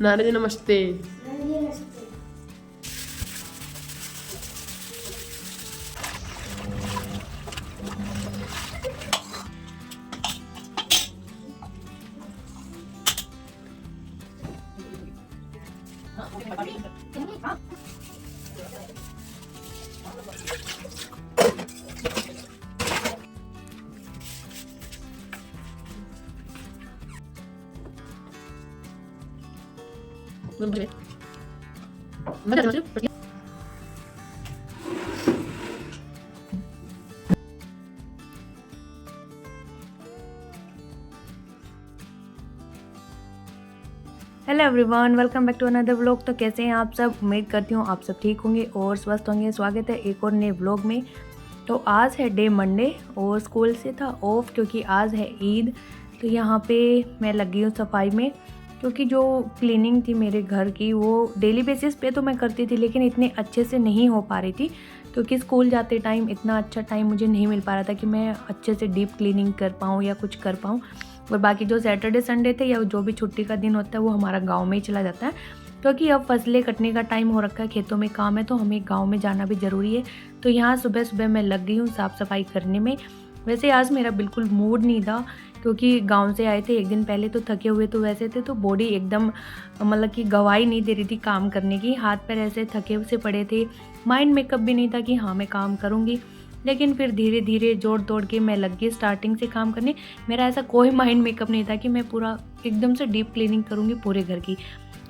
नाना जी नमस्ते। Hello everyone, welcome back to another vlog. तो कैसे हैं आप सब? उम्मीद करती हूँ आप सब ठीक होंगे और स्वस्थ होंगे। स्वागत है एक और नए व्लॉग में। तो आज है डे मंडे और स्कूल से था ऑफ क्योंकि आज है ईद। तो यहाँ पे मैं लगी हूँ सफाई में, क्योंकि जो क्लीनिंग थी मेरे घर की वो डेली बेसिस पे तो मैं करती थी, लेकिन इतने अच्छे से नहीं हो पा रही थी क्योंकि स्कूल जाते टाइम इतना अच्छा टाइम मुझे नहीं मिल पा रहा था कि मैं अच्छे से डीप क्लीनिंग कर पाऊँ या कुछ कर पाऊँ। और बाकी जो सैटरडे संडे थे या जो भी छुट्टी का दिन होता है वो हमारा गांव में ही चला जाता है, क्योंकि अब फसलें कटने का टाइम हो रखा है, खेतों में काम है तो हमें गांव में जाना भी ज़रूरी है। तो यहाँ सुबह सुबह मैं लग गई हूँ साफ़ सफाई करने में। वैसे आज मेरा बिल्कुल मूड नहीं था क्योंकि गांव से आए थे एक दिन पहले, तो थके हुए तो वैसे थे, तो बॉडी एकदम मतलब कि गवाही नहीं दे रही थी काम करने की। हाथ पैर ऐसे थके से पड़े थे, माइंड मेकअप भी नहीं था कि हाँ मैं काम करूँगी। लेकिन फिर धीरे धीरे जोड़ तोड़ के मैं लग गई स्टार्टिंग से काम करने। मेरा ऐसा कोई माइंड मेकअप नहीं था कि मैं पूरा एकदम से डीप क्लीनिंग करूँगी पूरे घर की।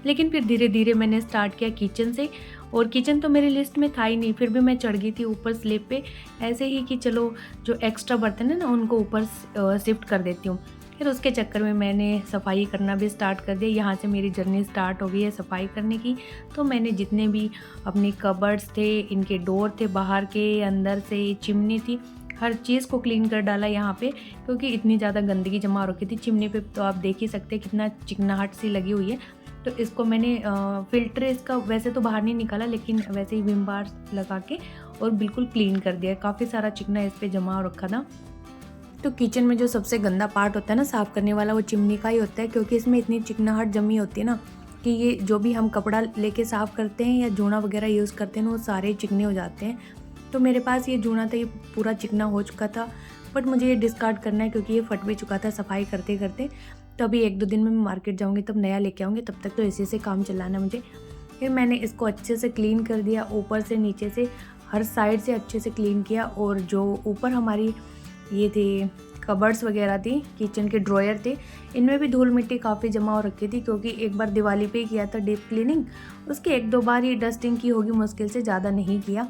लेकिन फिर धीरे धीरे मैंने स्टार्ट किया किचन से, और किचन तो मेरी लिस्ट में था ही नहीं, फिर भी मैं चढ़ गई थी ऊपर स्लैब पे ऐसे ही कि चलो जो एक्स्ट्रा बर्तन है ना उनको ऊपर शिफ्ट कर देती हूँ। फिर उसके चक्कर में मैंने सफाई करना भी स्टार्ट कर दिया। यहाँ से मेरी जर्नी स्टार्ट हो गई है सफाई करने की। तो मैंने जितने भी अपनी कबर्ड्स थे, इनके डोर थे, बाहर के अंदर से चिमनी थी, हर चीज़ को क्लीन कर डाला यहाँ पे, क्योंकि इतनी ज़्यादा गंदगी जमा हो रखी थी चिमनी पे। तो आप देख ही सकते हैं कितना चिकनाहट सी लगी हुई है। तो इसको मैंने फिल्टर इसका वैसे तो बाहर नहीं निकाला, लेकिन वैसे ही विम बार लगा के और बिल्कुल क्लीन कर दिया। काफ़ी सारा चिकना इस पर जमा हो रखा था। तो किचन में जो सबसे गंदा पार्ट होता है ना साफ़ करने वाला, वो चिमनी का ही होता है, क्योंकि इसमें इतनी चिकनाहट जमी होती है ना कि ये जो भी हम कपड़ा लेके साफ़ करते हैं या जूना वगैरह यूज़ करते हैं ना वो सारे चिकने हो जाते हैं। तो मेरे पास ये जूना था, ये पूरा चिकना हो चुका था, बट मुझे ये डिस्कार्ड करना है क्योंकि ये फट भी चुका था सफाई करते करते। तो अभी 1-2 दिन में मैं मार्केट जाऊँगी तब नया लेके आऊँगी, तब तक तो इसी से काम चलाना मुझे। फिर मैंने इसको अच्छे से क्लीन कर दिया, ऊपर से नीचे से हर साइड से अच्छे से क्लीन किया। और जो ऊपर हमारी ये थे कबर्ड्स वगैरह थी, किचन के ड्रॉयर थे, इनमें भी धूल मिट्टी काफ़ी जमा हो रखी थी क्योंकि एक बार दिवाली पे ही किया था डीप क्लीनिंग। उसके 1-2 बार ही डस्टिंग की होगी मुश्किल से, ज़्यादा नहीं किया।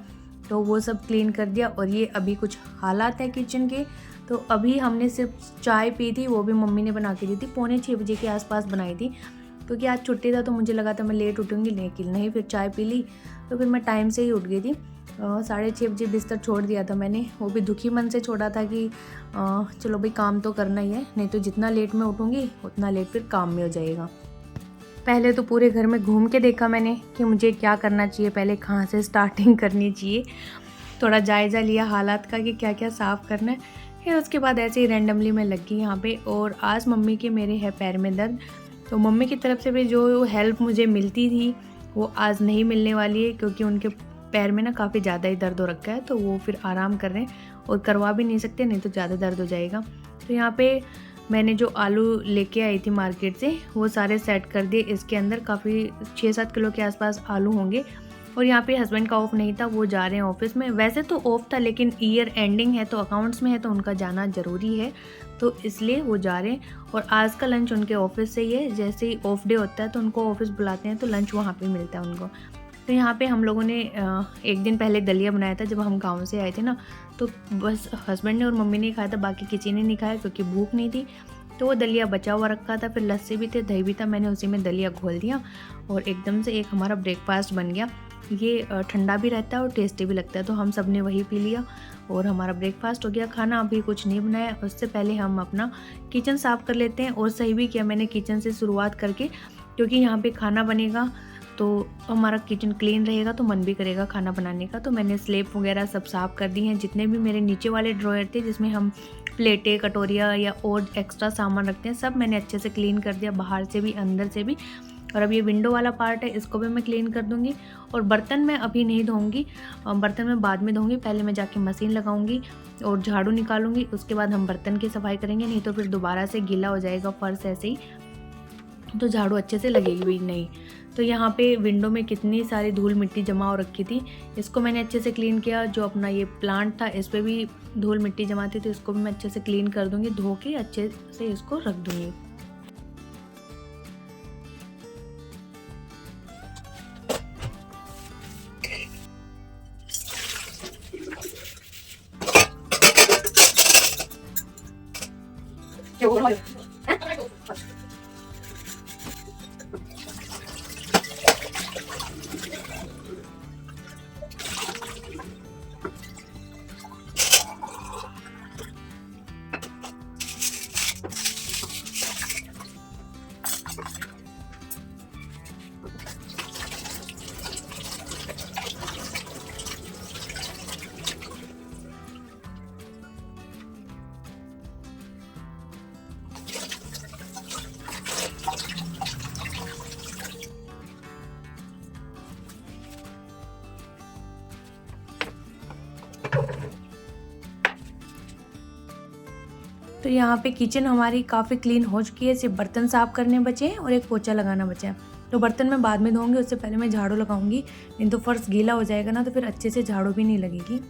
तो वो सब क्लीन कर दिया। और ये अभी कुछ हालात है किचन के। तो अभी हमने सिर्फ चाय पी थी, वो भी मम्मी ने बना के दी थी, 5:45 बजे के आसपास बनाई थी, क्योंकि आज छुट्टी था तो मुझे लगा था मैं लेट उठूँगी, लेकिन नहीं, फिर चाय पी ली तो फिर मैं टाइम से ही उठ गई थी। 6:30 बजे बिस्तर छोड़ दिया था मैंने, वो भी दुखी मन से छोड़ा था कि चलो भाई काम तो करना ही है, नहीं तो जितना लेट मैं उठूँगी उतना लेट फिर काम में हो जाएगा। पहले तो पूरे घर में घूम के देखा मैंने कि मुझे क्या करना चाहिए, पहले कहाँ से स्टार्टिंग करनी चाहिए। थोड़ा जायज़ा लिया हालात का कि क्या क्या साफ़ करना है। फिर उसके बाद ऐसे ही रैंडमली मैं लग गई यहाँ पे। और आज मम्मी के मेरे है पैर में दर्द, तो मम्मी की तरफ से भी जो हेल्प मुझे मिलती थी वो आज नहीं मिलने वाली है, क्योंकि उनके पैर में ना काफ़ी ज़्यादा ही दर्द हो रखा है। तो वो फिर आराम कर रहे हैं और करवा भी नहीं सकते, नहीं तो ज़्यादा दर्द हो जाएगा। तो यहाँ पे मैंने जो आलू लेके आई थी मार्केट से वो सारे सेट कर दिए। इसके अंदर काफ़ी 6-7 किलो के आसपास आलू होंगे। और यहाँ पे हस्बैंड का ऑफ नहीं था, वो जा रहे हैं ऑफिस में। वैसे तो ऑफ था, लेकिन ईयर एंडिंग है तो अकाउंट्स में है तो उनका जाना ज़रूरी है, तो इसलिए वो जा रहे हैं। और आज का लंच उनके ऑफिस से ही है। जैसे ही ऑफ डे होता है तो उनको ऑफिस बुलाते हैं तो लंच वहाँ पे मिलता है उनको। तो यहाँ पे हम लोगों ने एक दिन पहले दलिया बनाया था जब हम गाँव से आए थे ना, तो बस हस्बैंड ने और मम्मी ने खाया था, बाकी किसी ने नहीं खाया क्योंकि भूख नहीं थी। तो वो दलिया बचा हुआ रखा था, फिर लस्सी भी थे, दही भी था, मैंने उसी में दलिया घोल दिया और एकदम से एक हमारा ब्रेकफास्ट बन गया। ये ठंडा भी रहता है और टेस्टी भी लगता है, तो हम सब ने वही पी लिया और हमारा ब्रेकफास्ट हो गया। खाना अभी कुछ नहीं बनाया, उससे पहले हम अपना किचन साफ़ कर लेते हैं। और सही भी किया मैंने किचन से शुरुआत करके, क्योंकि यहाँ पे खाना बनेगा तो हमारा किचन क्लीन रहेगा तो मन भी करेगा खाना बनाने का। तो मैंने स्लेब वगैरह सब साफ़ कर दी हैं, जितने भी मेरे नीचे वाले ड्रॉयर थे जिसमें हम प्लेटें, कटोरियाँ या और एक्स्ट्रा सामान रखते हैं, सब मैंने अच्छे से क्लीन कर दिया, बाहर से भी अंदर से भी। और अब ये विंडो वाला पार्ट है, इसको भी मैं क्लीन कर दूँगी। और बर्तन मैं अभी नहीं धोऊँगी, बर्तन मैं बाद में धोऊँगी। पहले मैं जाके मशीन लगाऊँगी और झाड़ू निकालूँगी, उसके बाद हम बर्तन की सफाई करेंगे, नहीं तो फिर दोबारा से गीला हो जाएगा फर्श ऐसे ही, तो झाड़ू अच्छे से लगेगी भी नहीं। तो यहाँ पे विंडो में कितनी सारी धूल मिट्टी जमा हो रखी थी, इसको मैंने अच्छे से क्लीन किया। जो अपना ये प्लांट था इस पर भी धूल मिट्टी जमा थी, तो इसको भी मैं अच्छे से क्लीन कर दूँगी, धो के अच्छे से इसको रख दूँगी। तो यहाँ पे किचन हमारी काफ़ी क्लीन हो चुकी है, सिर्फ बर्तन साफ़ करने बचे हैं और एक पोछा लगाना बचा है। तो बर्तन मैं बाद में धोऊंगी, उससे पहले मैं झाड़ू लगाऊंगी, नहीं तो फर्श गीला हो जाएगा ना, तो फिर अच्छे से झाड़ू भी नहीं लगेगी।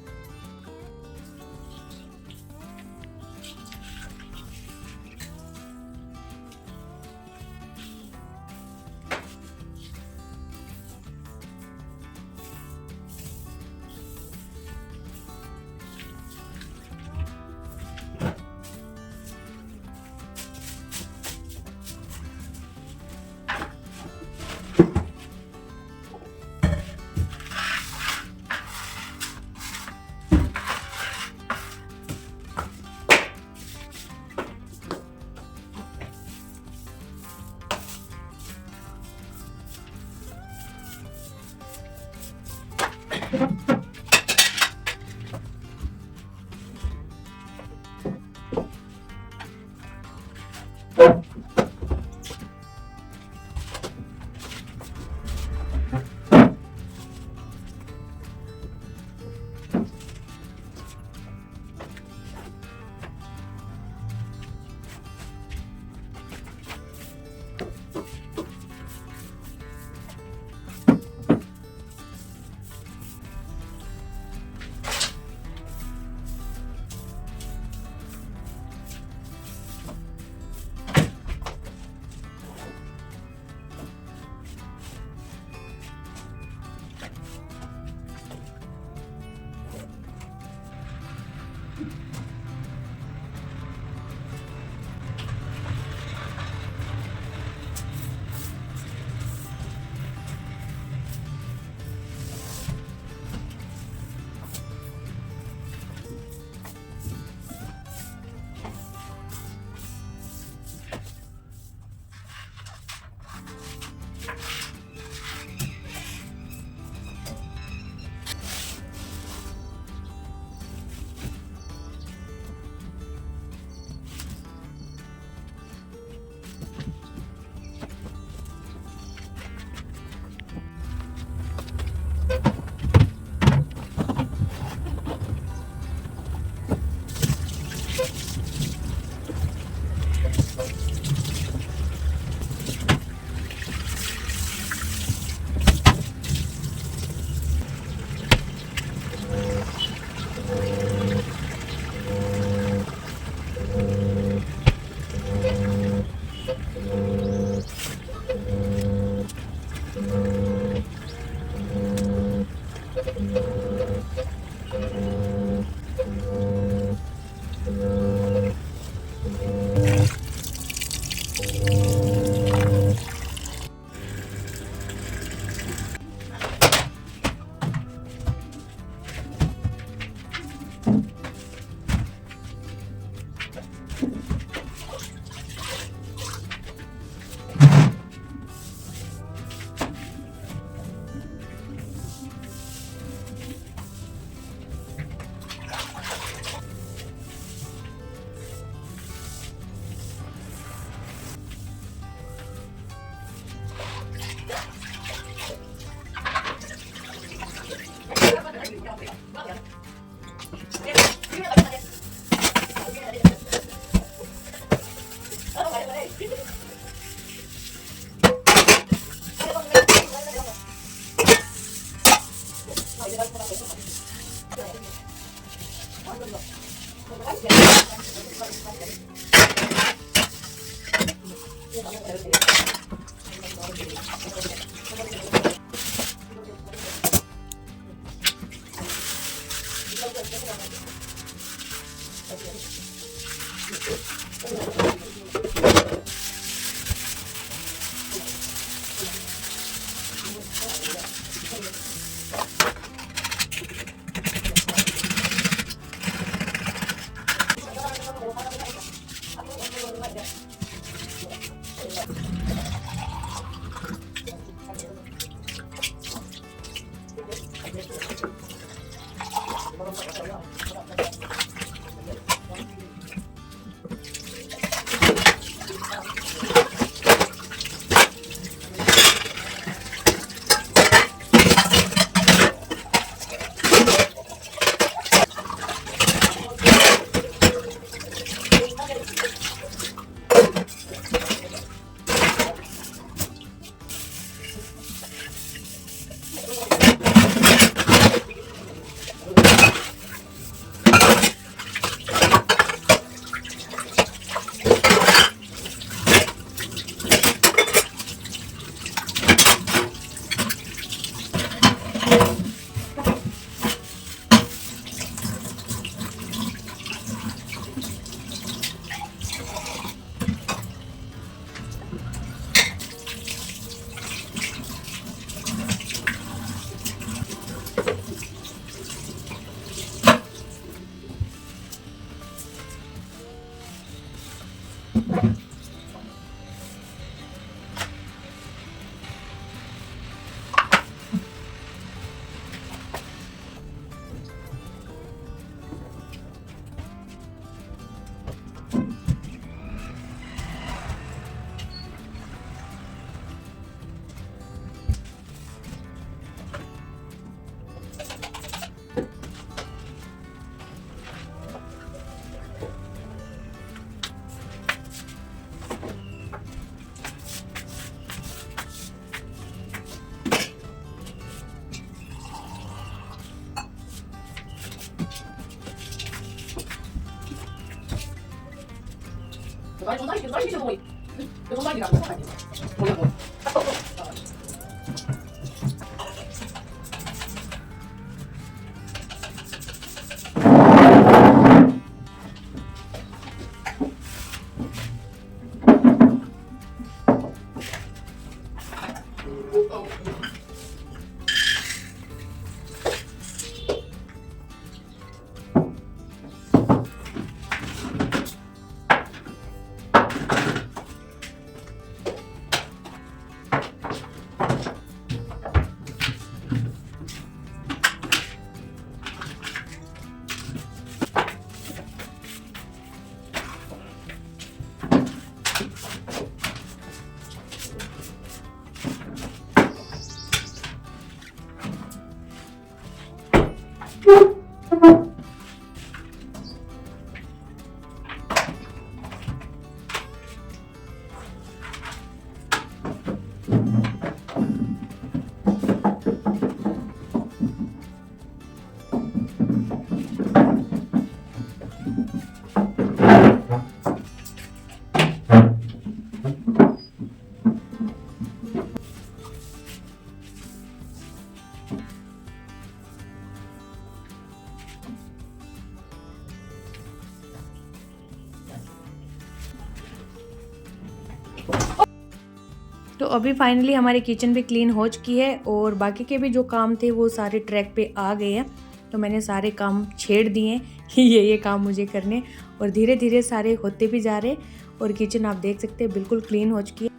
तो अभी फाइनली हमारी किचन भी क्लीन हो चुकी है और बाकी के भी जो काम थे वो सारे ट्रैक पे आ गए हैं। तो मैंने सारे काम छेड़ दिए कि ये काम मुझे करने, और धीरे धीरे सारे होते भी जा रहे और किचन आप देख सकते हैं बिल्कुल क्लीन हो चुकी है।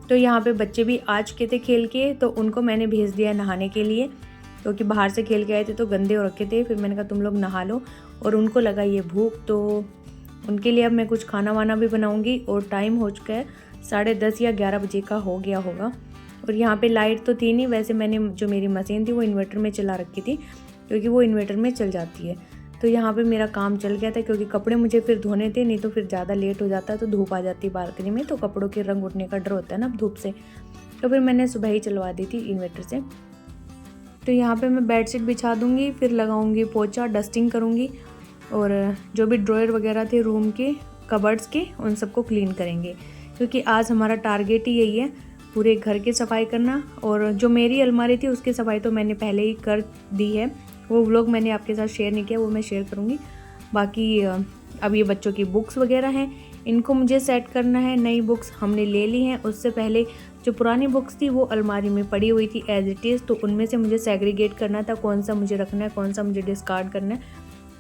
तो यहाँ पे बच्चे भी आ चुके थे खेल के, तो उनको मैंने भेज दिया नहाने के लिए, क्योंकि बाहर से खेल के आए थे तो गंदे हो रखे थे। फिर मैंने कहा तुम लोग नहा लो, और उनको लगा ये भूख, तो उनके लिए अब मैं कुछ खाना वाना भी बनाऊंगी। और टाइम हो चुका है 10:30 या 11 बजे का हो गया होगा। और यहाँ पे लाइट तो थी नहीं, वैसे मैंने जो मेरी मशीन थी वो इन्वर्टर में चला रखी थी, क्योंकि वो इन्वर्टर में चल जाती है। तो यहाँ पे मेरा काम चल गया था, क्योंकि कपड़े मुझे फिर धोने थे, नहीं तो फिर ज़्यादा लेट हो जाता है तो धूप आ जाती है बालकनी में, तो कपड़ों के रंग उठने का डर होता है ना धूप से। तो फिर मैंने सुबह ही चलवा दी थी इन्वर्टर से। तो यहाँ पे मैं बेडशीट बिछा दूँगी, फिर लगाऊँगी पोछा, डस्टिंग करूँगी, और जो भी ड्रॉयर वगैरह थे रूम के, कबर्ड्स के, उन सबको क्लीन करेंगे, क्योंकि आज हमारा टारगेट ही यही है, पूरे घर की सफाई करना। और जो मेरी अलमारी थी उसकी सफाई तो मैंने पहले ही कर दी है, वो व्लॉग मैंने आपके साथ शेयर नहीं किया, वो मैं शेयर करूँगी। बाकी अब ये बच्चों की बुक्स वगैरह हैं, इनको मुझे सेट करना है। नई बुक्स हमने ले ली हैं, उससे पहले जो पुरानी बुक्स थी वो अलमारी में पड़ी हुई थी एज इट इज़, तो उनमें से मुझे सेग्रीगेट करना था, कौन सा मुझे रखना है, कौन सा मुझे डिस्कार्ड करना है,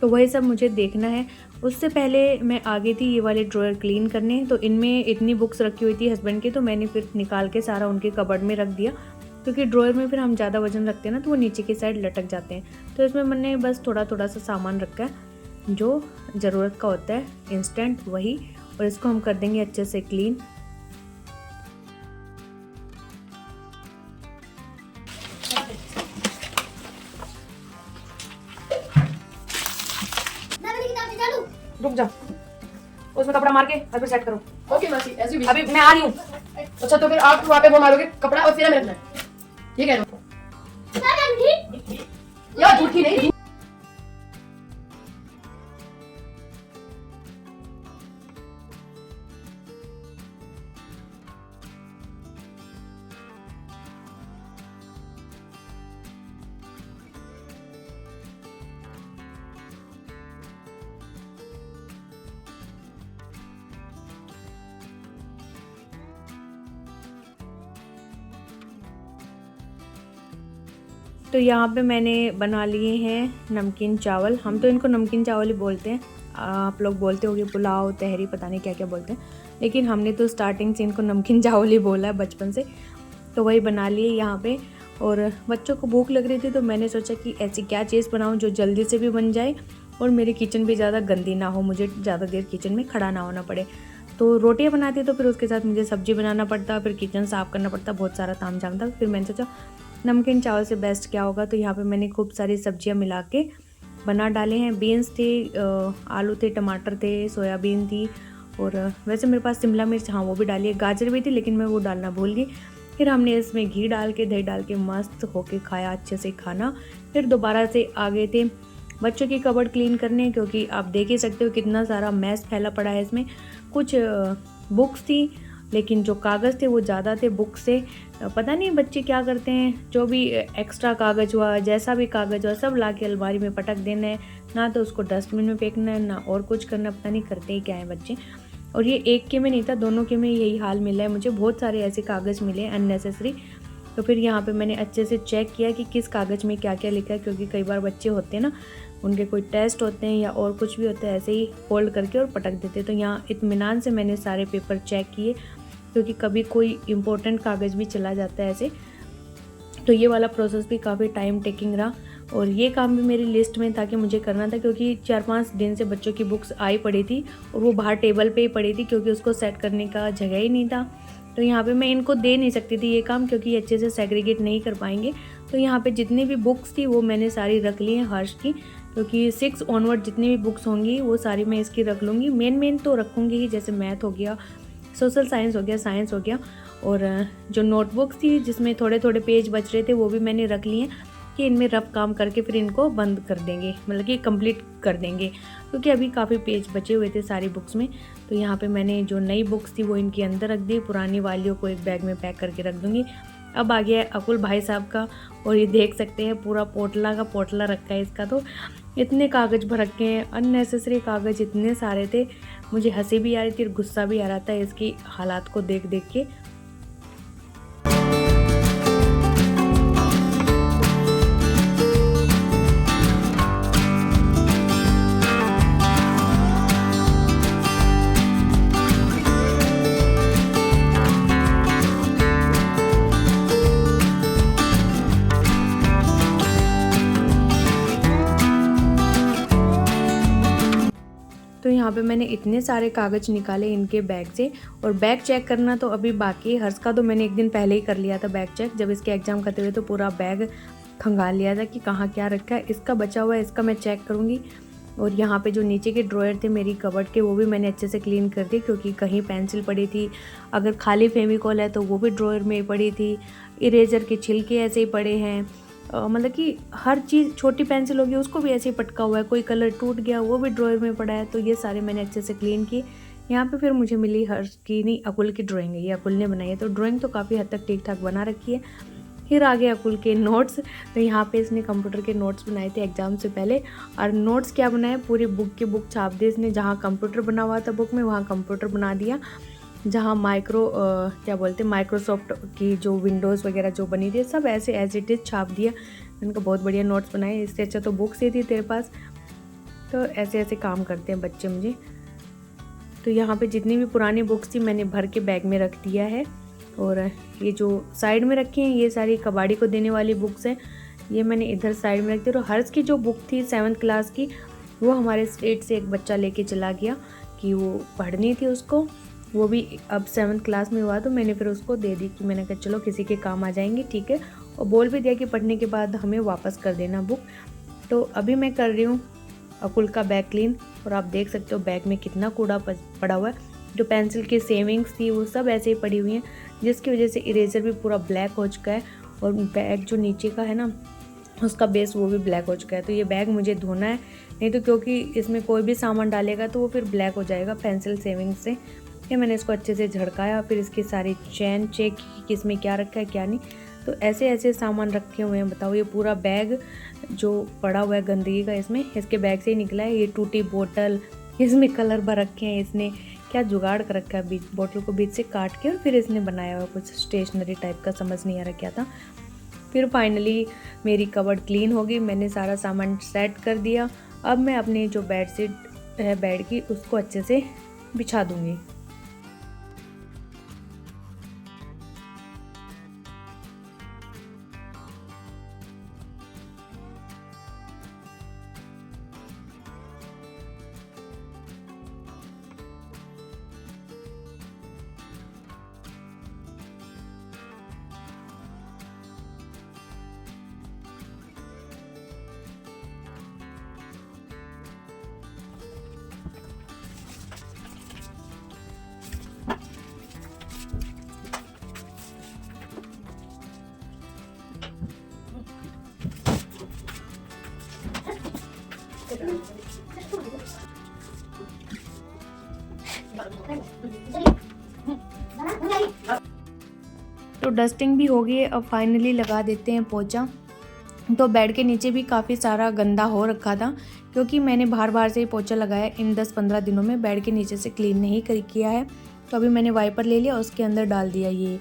तो वही सब मुझे देखना है। उससे पहले मैं आगे थी ये वाले ड्रॉयर क्लीन करने, तो इनमें इतनी बुक्स रखी हुई थी हस्बैंड की, तो मैंने फिर निकाल के सारा उनके कबर्ड में रख दिया, क्योंकि ड्रॉयर में फिर हम ज़्यादा वजन रखते हैं ना तो वो नीचे की साइड लटक जाते हैं। तो इसमें मैंने बस थोड़ा थोड़ा सा सामान रखा है जो ज़रूरत का होता है, इंस्टेंट वही, और इसको हम कर देंगे अच्छे से क्लीन। रुक जा, उसमें कपड़ा मार के और फिर सेट करो। ओके मासी, ऐसे ही अभी मैं आ रही हूँ। अच्छा, तो फिर आप वहाँ पे वो मारोगे कपड़ा और फिर हमें रखना है, ये कह रहा हूँ यार, झूठी नहीं। तो यहाँ पे मैंने बना लिए हैं नमकीन चावल, हम तो इनको नमकीन चावल ही बोलते हैं, आप लोग बोलते होंगे पुलाव, तहरी, पता नहीं क्या क्या बोलते हैं, लेकिन हमने तो स्टार्टिंग से इनको नमकीन चावल ही बोला है बचपन से। तो वही बना लिए यहाँ पे, और बच्चों को भूख लग रही थी तो मैंने सोचा कि ऐसी क्या चीज़ बनाऊँ जो जल्दी से भी बन जाए और मेरी किचन भी ज़्यादा गंदी ना हो, मुझे ज़्यादा देर किचन में खड़ा ना होना पड़े। तो रोटियाँ बनाती तो फिर उसके साथ मुझे सब्ज़ी बनाना पड़ता, फिर किचन साफ़ करना पड़ता, बहुत सारा ताम झाम था। फिर मैंने सोचा नमकीन चावल से बेस्ट क्या होगा, तो यहाँ पे मैंने खूब सारी सब्जियाँ मिला के बना डाले हैं। बीन्स थे, आलू थे, टमाटर थे, सोयाबीन थी, और वैसे मेरे पास शिमला मिर्च, हाँ वो भी डाली है, गाजर भी थी लेकिन मैं वो डालना भूल गई। फिर हमने इसमें घी डाल के, दही डाल के मस्त होके खाया, अच्छे से खाना। फिर दोबारा से आ गए थे बच्चों की कबर्ड क्लीन करने, क्योंकि आप देख ही सकते हो कितना सारा मैस फैला पड़ा है इसमें। कुछ बुक्स थी लेकिन जो कागज़ थे वो ज़्यादा थे बुक से। पता नहीं बच्चे क्या करते हैं, जो भी एक्स्ट्रा कागज़ हुआ, जैसा भी कागज़ हुआ, सब ला के अलमारी में पटक देना है, ना तो उसको डस्टबिन में फेंकना है, ना और कुछ करना। पता नहीं करते ही क्या है बच्चे। और ये एक के में नहीं था, दोनों के में यही हाल मिला है मुझे। बहुत सारे ऐसे कागज़ मिले हैं अननेसेसरी। तो फिर यहाँ पे मैंने अच्छे से चेक किया कि किस कागज़ में क्या क्या लिखा है, क्योंकि कई बार बच्चे होते हैं ना, उनके कोई टेस्ट होते हैं या और कुछ भी होता है, ऐसे ही फोल्ड करके और पटक देते। तो यहाँ इत्मीनान से मैंने सारे पेपर चेक किए, क्योंकि कभी कोई इम्पोर्टेंट कागज़ भी चला जाता है ऐसे। तो ये वाला प्रोसेस भी काफ़ी टाइम टेकिंग रहा, और ये काम भी मेरी लिस्ट में था कि मुझे करना था, क्योंकि 4-5 दिन से बच्चों की बुक्स आई पड़ी थी और वो बाहर टेबल पे ही पड़ी थी, क्योंकि उसको सेट करने का जगह ही नहीं था। तो यहाँ पे मैं इनको दे नहीं सकती थी ये काम, क्योंकि ये अच्छे से सेग्रीगेट नहीं कर पाएंगे। तो यहाँ पे जितनी भी बुक्स थी वो मैंने सारी रख ली हैं हर्ष की, क्योंकि 6 ऑनवर्ड जितनी भी बुक्स होंगी वो सारी मैं इसकी रख लूँगी। मेन तो रखूँगी ही, जैसे मैथ हो गया, सोशल साइंस हो गया, साइंस हो गया। और जो नोटबुक्स थी जिसमें थोड़े थोड़े पेज बच रहे थे वो भी मैंने रख लिए हैं, कि इनमें रफ काम करके फिर इनको बंद कर देंगे, मतलब कि कंप्लीट कर देंगे, क्योंकि अभी काफ़ी पेज बचे हुए थे सारी बुक्स में। तो यहाँ पे मैंने जो नई बुक्स थी वो इनके अंदर रख दी, पुरानी वालियों को एक बैग में पैक करके रख दूँगी। अब आ गया है अकुल भाई साहब का, और ये देख सकते हैं पूरा पोटला का पोटला रखा है इसका। तो इतने कागज़ भर रखे हैं, अननेसेसरी कागज़ इतने सारे थे, मुझे हंसी भी आ रही थी और गुस्सा भी आ रहा था इसकी हालात को देख देख के। तो यहाँ पे मैंने इतने सारे कागज़ निकाले इनके बैग से, और बैग चेक करना तो अभी बाकी है। हर्ष का तो मैंने एक दिन पहले ही कर लिया था बैग चेक, जब इसके एग्ज़ाम खत्म हुए तो पूरा बैग खंगाल लिया था कि कहाँ क्या रखा है। इसका बचा हुआ है, इसका मैं चेक करूँगी। और यहाँ पे जो नीचे के ड्रॉयर थे मेरी कबर्ड के, वो भी मैंने अच्छे से क्लीन कर दिए, क्योंकि कहीं पेंसिल पड़ी थी, अगर खाली फेविकॉल है तो वो भी ड्रॉयर में पड़ी थी, इरेजर के छिलके ऐसे ही पड़े हैं, मतलब कि हर चीज़, छोटी पेंसिल होगी उसको भी ऐसे ही पटका हुआ है, कोई कलर टूट गया वो भी ड्रायर में पड़ा है। तो ये सारे मैंने अच्छे से क्लीन किए। यहाँ पे फिर मुझे मिली हर्ष की नहीं, अकुल की ड्राइंग है, ये अकुल ने बनाई है। तो ड्राइंग तो काफ़ी हद तक ठीक ठाक बना रखी है। फिर आगे अकुल के नोट्स। तो यहाँ पे इसने कंप्यूटर के नोट्स बनाए थे एग्जाम से पहले, और नोट्स क्या बनाए, पूरी बुक की बुक छाप दी इसने। जहाँ कंप्यूटर बना हुआ था बुक में, वहाँ कंप्यूटर बना दिया। जहाँ माइक्रोसॉफ्ट की जो विंडोज़ वगैरह जो बनी थी, सब ऐसे एज इट इज़ छाप दिया। इनका बहुत बढ़िया नोट्स बनाए, इससे अच्छा तो बुक्स ही थी तेरे पास। तो ऐसे ऐसे काम करते हैं बच्चे मुझे। तो यहाँ पे जितनी भी पुरानी बुक्स थी मैंने भर के बैग में रख दिया है। और ये जो साइड में रखी हैं ये सारी कबाड़ी को देने वाली बुक्स हैं, ये मैंने इधर साइड में रख दी। और हर्ष की जो बुक थी 7th क्लास की, वो हमारे स्टेट से एक बच्चा लेके चला गया कि वो पढ़नी थी उसको, वो भी अब 7th क्लास में हुआ। तो मैंने फिर उसको दे दी, कि मैंने कहा चलो किसी के काम आ जाएंगी, ठीक है। और बोल भी दिया कि पढ़ने के बाद हमें वापस कर देना बुक। तो अभी मैं कर रही हूँ अकुल का बैग क्लीन, और आप देख सकते हो बैग में कितना कूड़ा पड़ा हुआ है। जो पेंसिल की सेविंग्स थी वो सब ऐसे ही पड़ी हुई हैं, जिसकी वजह से इरेजर भी पूरा ब्लैक हो चुका है, और बैग जो नीचे का है ना उसका बेस वो भी ब्लैक हो चुका है। तो ये बैग मुझे धोना है, नहीं तो क्योंकि इसमें कोई भी सामान डालेगा तो वो फिर ब्लैक हो जाएगा पेंसिल सेविंग से। फिर मैंने इसको अच्छे से झड़काया, फिर इसकी सारी चैन चेक की कि इसमें क्या रखा है क्या नहीं। तो ऐसे ऐसे सामान रखे हुए हैं, बताओ। ये पूरा बैग जो पड़ा हुआ है गंदगी का, इसमें इसके बैग से ही निकला है। ये टूटी बोतल, इसमें कलर भर रखे हैं, इसने क्या जुगाड़ कर रखा है, बीच बोतल को बीच से काट के और फिर इसने बनाया हुआ कुछ स्टेशनरी टाइप का, समझ नहीं आ रहा क्या था। फिर फाइनली मेरी कबर्ड क्लीन हो गई, मैंने सारा सामान सेट कर दिया। अब मैं अपनी जो बेडशीट है बेड की उसको अच्छे से बिछा दूँगी। डस्टिंग भी हो गई है, अब फाइनली लगा देते हैं पोछा। तो बेड के नीचे भी काफ़ी सारा गंदा हो रखा था, क्योंकि मैंने बाहर बाहर से ही पोछा लगाया इन 10-15 दिनों में, बेड के नीचे से क्लीन नहीं किया है। तो अभी मैंने वाइपर ले लिया, उसके अंदर डाल दिया ये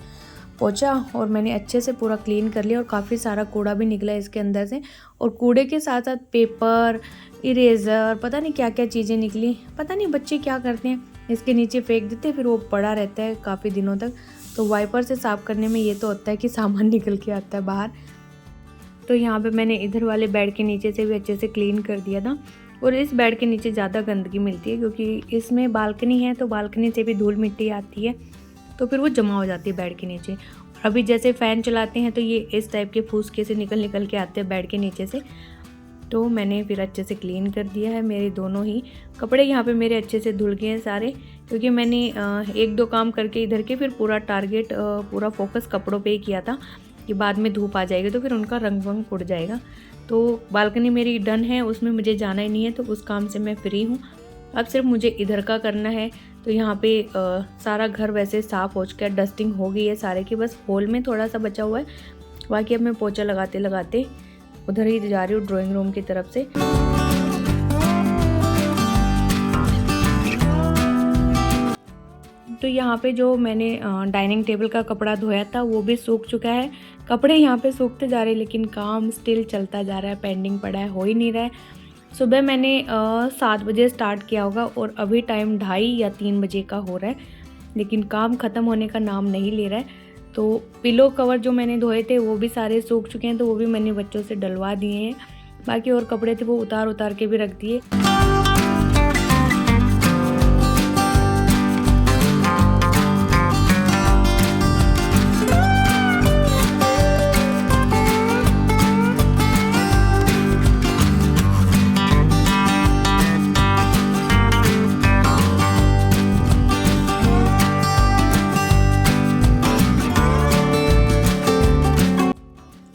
पोछा और मैंने अच्छे से पूरा क्लीन कर लिया। और काफ़ी सारा कूड़ा भी निकला इसके अंदर से, और कूड़े के साथ साथ पेपर, इरेज़र, पता नहीं क्या क्या चीज़ें निकली। पता नहीं बच्चे क्या करते हैं, इसके नीचे फेंक देते, फिर वो पड़ा रहता है काफ़ी दिनों तक। तो वाइपर से साफ़ करने में ये तो होता है कि सामान निकल के आता है बाहर। तो यहाँ पे मैंने इधर वाले बेड के नीचे से भी अच्छे से क्लीन कर दिया था। और इस बेड के नीचे ज़्यादा गंदगी मिलती है, क्योंकि इसमें बालकनी है, तो बालकनी से भी धूल मिट्टी आती है, तो फिर वो जमा हो जाती है बेड के नीचे। और अभी जैसे फ़ैन चलाते हैं तो ये इस टाइप के फूसके से निकल के आते हैं बेड के नीचे से। तो मैंने फिर अच्छे से क्लीन कर दिया है। मेरे दोनों ही कपड़े यहाँ पे मेरे अच्छे से धुल गए हैं सारे, क्योंकि मैंने 1-2 काम करके इधर के फिर पूरा टारगेट, पूरा फोकस कपड़ों पे ही किया था कि बाद में धूप आ जाएगी तो फिर उनका रंग वंग उड़ जाएगा। तो बालकनी मेरी डन है, उसमें मुझे जाना ही नहीं है, तो उस काम से मैं फ्री हूँ। अब सिर्फ मुझे इधर का करना है। तो यहाँ पे सारा घर वैसे साफ़ हो चुका है, डस्टिंग हो गई है सारे की, बस हॉल में थोड़ा सा बचा हुआ है। बाकी अब मैं पोछा लगाते लगाते उधर ही जा रही हूँ ड्राइंग रूम की तरफ से। तो यहाँ पे जो मैंने डाइनिंग टेबल का कपड़ा धोया था वो भी सूख चुका है। कपड़े यहाँ पे सूखते जा रहे हैं, लेकिन काम स्टिल चलता जा रहा है, पेंडिंग पड़ा है, हो ही नहीं रहा है। सुबह मैंने 7 बजे स्टार्ट किया होगा और अभी टाइम 2:30 या 3 बजे का हो रहा है, लेकिन काम ख़त्म होने का नाम नहीं ले रहा है। तो पिलो कवर जो मैंने धोए थे वो भी सारे सूख चुके हैं, तो वो भी मैंने बच्चों से डलवा दिए हैं। बाकी और कपड़े थे वो उतार के भी रख दिए।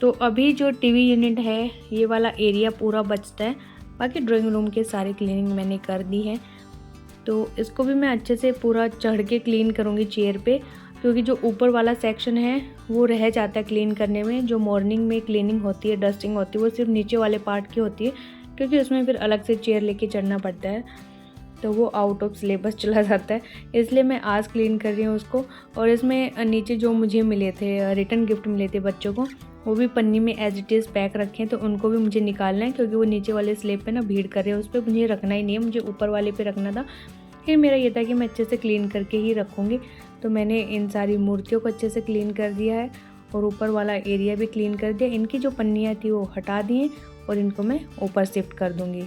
तो अभी जो टीवी यूनिट है ये वाला एरिया पूरा बचता है, बाकी ड्राइंग रूम के सारी क्लीनिंग मैंने कर दी है। तो इसको भी मैं अच्छे से पूरा चढ़ के क्लीन करूँगी चेयर पे, क्योंकि जो ऊपर वाला सेक्शन है वो रह जाता है क्लीन करने में। जो मॉर्निंग में क्लीनिंग होती है, डस्टिंग होती है, वो सिर्फ नीचे वाले पार्ट की होती है, क्योंकि उसमें फिर अलग से चेयर लेके चढ़ना पड़ता है, तो वो आउट ऑफ सिलेबस चला जाता है। इसलिए मैं आज क्लीन कर रही हूँ उसको। और इसमें नीचे जो मुझे मिले थे, रिटर्न गिफ्ट मिले थे बच्चों को, वो भी पन्नी में एज इट इज़ पैक रखे हैं, तो उनको भी मुझे निकालना है, क्योंकि वो नीचे वाले स्लेब पे ना भीड़ कर रहे हैं। उस पर मुझे रखना ही नहीं है, मुझे ऊपर वाले पे रखना था। फिर मेरा ये था कि मैं अच्छे से क्लीन करके ही रखूँगी। तो मैंने इन सारी मूर्तियों को अच्छे से क्लीन कर दिया है और ऊपर वाला एरिया भी क्लीन कर दिया। इनकी जो पन्नियाँ थी वो हटा दी हैं और इनको मैं ऊपर शिफ्ट कर दूँगी।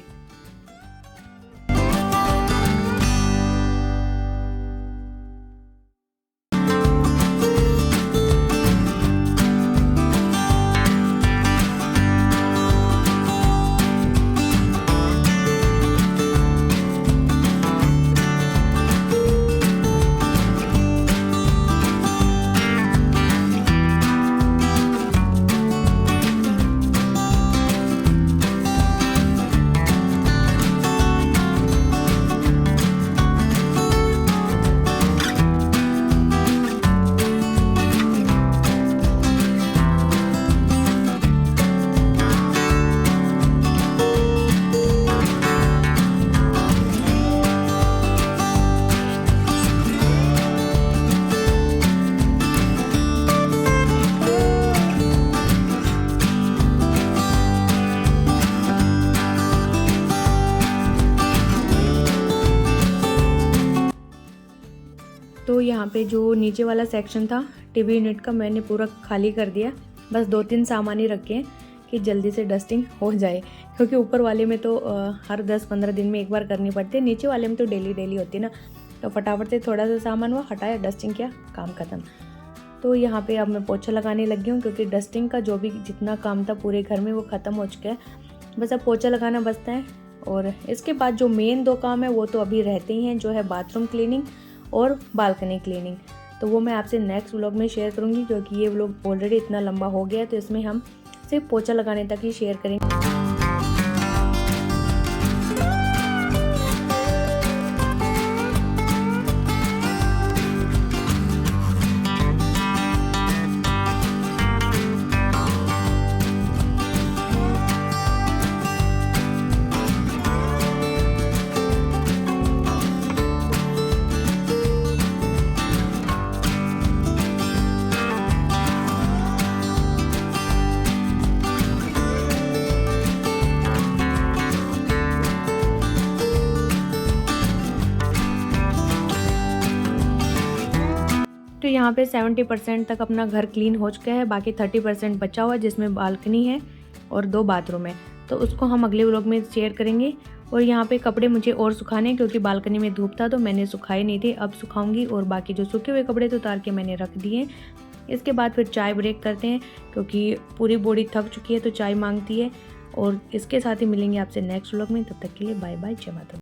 तो यहाँ पे जो नीचे वाला सेक्शन था टीवी यूनिट का मैंने पूरा खाली कर दिया। बस 2-3 सामान ही रखे हैं कि जल्दी से डस्टिंग हो जाए, क्योंकि ऊपर वाले में तो हर 10-15 दिन में एक बार करनी पड़ती है, नीचे वाले में तो डेली होती है ना। तो फटाफट से थोड़ा सा सामान हुआ, हटाया, डस्टिंग किया, काम ख़त्म। तो यहाँ पे अब मैं पोछा लगाने लगी हूँ, क्योंकि डस्टिंग का जो भी जितना काम था पूरे घर में वो ख़त्म हो चुका है। बस अब पोछा लगाना बचता है। और इसके बाद जो मेन 2 काम है वो तो अभी रहते ही हैं, जो है बाथरूम क्लीनिंग और बालकनी क्लीनिंग। तो वो मैं आपसे नेक्स्ट व्लॉग में शेयर करूँगी, क्योंकि ये व्लॉग ऑलरेडी इतना लंबा हो गया है, तो इसमें हम सिर्फ पोछा लगाने तक ही शेयर करेंगे। यहाँ पे 70% तक अपना घर क्लीन हो चुका है, बाकी 30% बचा हुआ है जिसमें बालकनी है और 2 बाथरूम है, तो उसको हम अगले व्लॉग में शेयर करेंगे। और यहाँ पे कपड़े मुझे और सुखाने हैं क्योंकि बालकनी में धूप था तो मैंने सुखाए नहीं थे, अब सुखाऊंगी। और बाकी जो सूखे हुए कपड़े तो उतार के मैंने रख दिए। इसके बाद फिर चाय ब्रेक करते हैं क्योंकि पूरी बॉडी थक चुकी है तो चाय मांगती है। और इसके साथ ही मिलेंगे आपसे नेक्स्ट व्लॉग में, तब तक के लिए बाय बाय, जय माता दी।